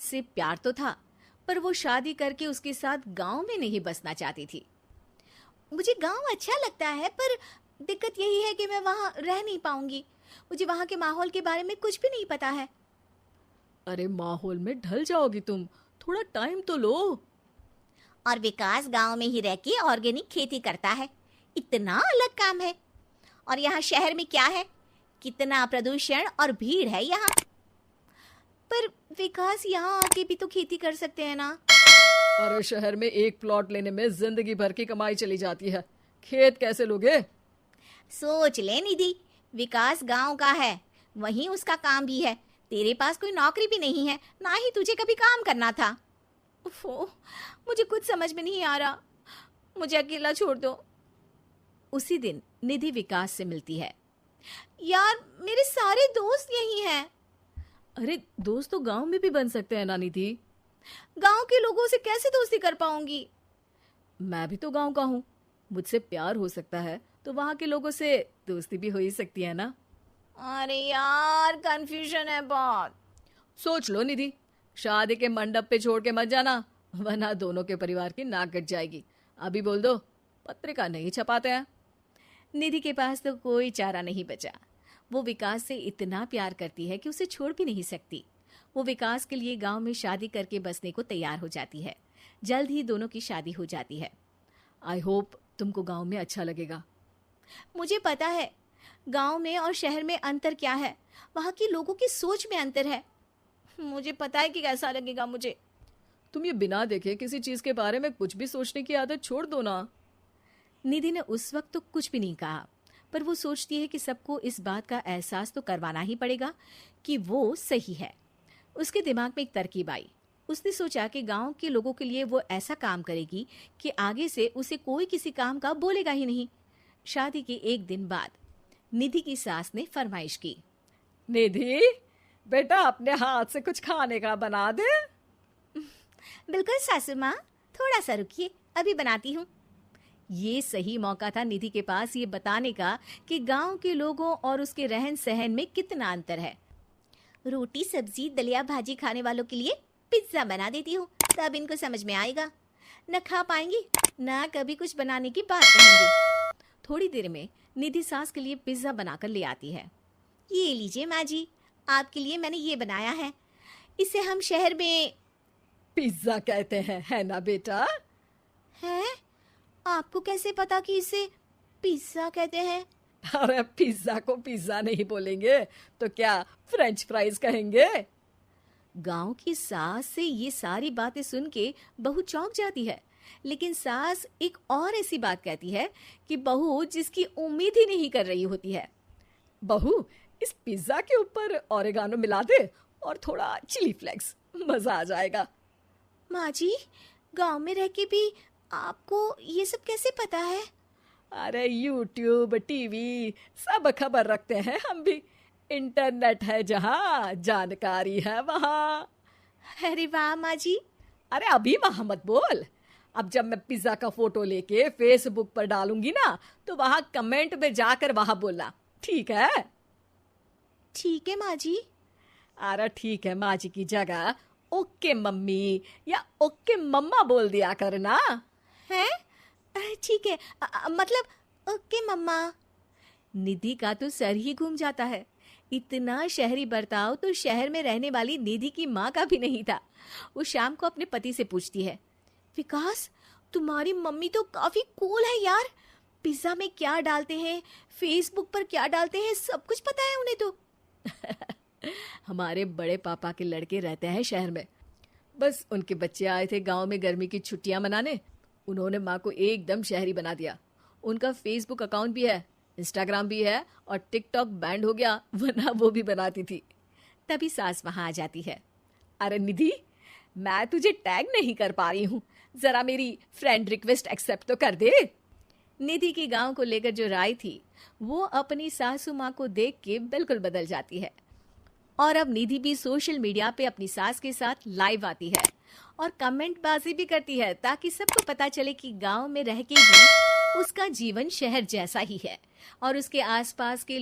से प्यार तो था, पर वो शादी करके उसके साथ गांव में नहीं बसना चाहती थी। मुझे गांव अच्छा लगता है, पर दिक्कत यही है कि मैं वहां रह नहीं पाऊंगी। मुझे वहां के माहौल के बारे में कुछ भी नहीं पता है। अरे माहौल में ढल जाओगी तुम, थोड़ा टाइम तो लो। और विकास गांव में ही रह के ऑर्गेनिक खेती करता है, इतना अलग काम है। और यहाँ शहर में क्या है, कितना प्रदूषण और भीड़ है यहाँ। पर विकास यहाँ आके भी तो खेती कर सकते हैं ना। अरे शहर में एक प्लॉट लेने में जिंदगी भर की कमाई चली जाती है, खेत कैसे लोगे? सोच ले निधि, विकास गांव का है, वहीं उसका काम भी है। तेरे पास कोई नौकरी भी नहीं है, ना ही तुझे कभी काम करना था। उफ़ो, मुझे कुछ समझ में नहीं आ रहा, मुझे अकेला छोड़ दो। उसी दिन निधि विकास से मिलती है। यार, मेरे सारे दोस्त यही हैं। अरे दोस्त तो गांव में भी बन सकते हैं ना निधि। गांव के लोगों से कैसे दोस्ती कर पाऊंगी? मैं भी तो गांव का हूँ, मुझसे प्यार हो सकता है तो वहां के लोगों से दोस्ती भी हो ही सकती है ना। अरे यार, कंफ्यूजन है बहुत। सोच लो निधि, शादी के मंडप पे छोड़ के मत जाना, वरना दोनों के परिवार की नाक कट जाएगी। अभी बोल दो, पत्रिका नहीं छपाते हैं। निधि के पास तो कोई चारा नहीं बचा। वो विकास से इतना प्यार करती है कि उसे छोड़ भी नहीं सकती। वो विकास के लिए गांव में शादी करके बसने को तैयार हो जाती है। जल्द ही दोनों की शादी हो जाती है। आई होप तुमको गांव में अच्छा लगेगा। मुझे पता है गांव में और शहर में अंतर क्या है, वहाँ के लोगों की सोच में अंतर है। मुझे पता है कि कैसा लगेगा मुझे। तुम ये बिना देखे किसी चीज के बारे में कुछ भी सोचने की आदत छोड़ दो ना। निधि ने उस वक्त तो कुछ भी नहीं कहा, पर वो सोचती है कि सबको इस बात का एहसास तो करवाना ही पड़ेगा कि वो सही है। उसके दिमाग में एक तरकीब आई। उसने सोचा कि गांव के लोगों के लिए वो ऐसा काम करेगी कि आगे से उसे कोई किसी काम का बोलेगा ही नहीं। शादी के एक दिन बाद निधि की सास ने फरमाइश की। निधि बेटा, अपने हाथ से कुछ खाने का बना दे। बिल्कुल सासू माँ, थोड़ा सा रुकिए, अभी बनाती हूँ। ये सही मौका था निधि के पास ये बताने का कि गांव के लोगों और उसके रहन सहन में कितना अंतर है। रोटी सब्जी दलिया भाजी खाने वालों के लिए पिज्जा बना देती हूँ, तब इनको समझ में आएगा। न खा पाएंगी, न कभी कुछ बनाने की बात कहेंगे। थोड़ी देर में निधि सास के लिए पिज्जा बनाकर ले आती है। ये लीजिए माँ जी, आपके लिए मैंने ये बनाया है। इसे हम शहर में पिज्जा कहते हैं, है ना बेटा? है? आपको कैसे पता कि इसे पिज्जा कहते हैं? अरे पिज्जा को पिज्जा नहीं बोलेंगे तो क्या फ्रेंच फ्राइज कहेंगे? गांव की सास से ये सारी बातें सुन के बहू चौंक जाती है, लेकिन सास एक और ऐसी बात कहती है कि बहू जिसकी उम्मीद ही नहीं कर रही होती है। बहू, इस पिज्जा के ऊपर ओरेगानो मिला दे और थोड़ा चिली फ्लेक्स, मजा आ जाएगा। माँ जी, गांव में रह के भी आपको ये सब कैसे पता है? अरे यूट्यूब टीवी सब खबर रखते हैं हम भी। इंटरनेट है जहाँ, जानकारी है वहाँ। अरे वाह माँ जी। अरे अभी वहाँ मत बोल। अब जब मैं पिज्जा का फोटो लेके फेसबुक पर डालूंगी ना, तो वहाँ कमेंट में जाकर वहाँ बोलना, ठीक है? ठीक है माँ जी। अरे ठीक है माँ जी की जगह ओके मम्मी या ओके मम्मा बोल दिया करना। है? ठीक है, मतलब ओके मम्मा। निधि का तो सर ही घूम जाता है। इतना शहरी बर्ताव तो शहर में रहने वाली निधि की माँ का भी नहीं था। वो शाम को अपने पति से पूछती है, विकास, तुम्हारी मम्मी तो काफी कूल है यार। पिज्जा में क्या डालते हैं, फेसबुक पर क्या डालते हैं, सब कुछ पता है उन्हें तो। हमारे बड़े पापा के लड़के रहते हैं शहर में, बस उनके बच्चे आए थे गांव में गर्मी की छुट्टियां मनाने। उन्होंने माँ को एकदम शहरी बना दिया। उनका फेसबुक अकाउंट भी है, इंस्टाग्राम भी है और टिकटॉक बैंड हो गया, वरना वो भी बनाती थी। तभी सास वहां आ जाती है। अरे निधि, मैं तुझे टैग नहीं कर पा रही हूँ, जरा मेरी फ्रेंड रिक्वेस्ट एक्सेप्ट तो कर दे। निधि की गांव को लेकर जो राय थी वो अपनी सासू माँ को देख के बिल्कुल बदल जाती है। और अब निधि भी सोशल मीडिया पे अपनी सास के साथ लाइव आती है और कमेंट बाजी भी करती है, ताकि सबको पता चले कि गांव में रह के भी उसका जीवन शहर जैसा ही है और उसके आसपास के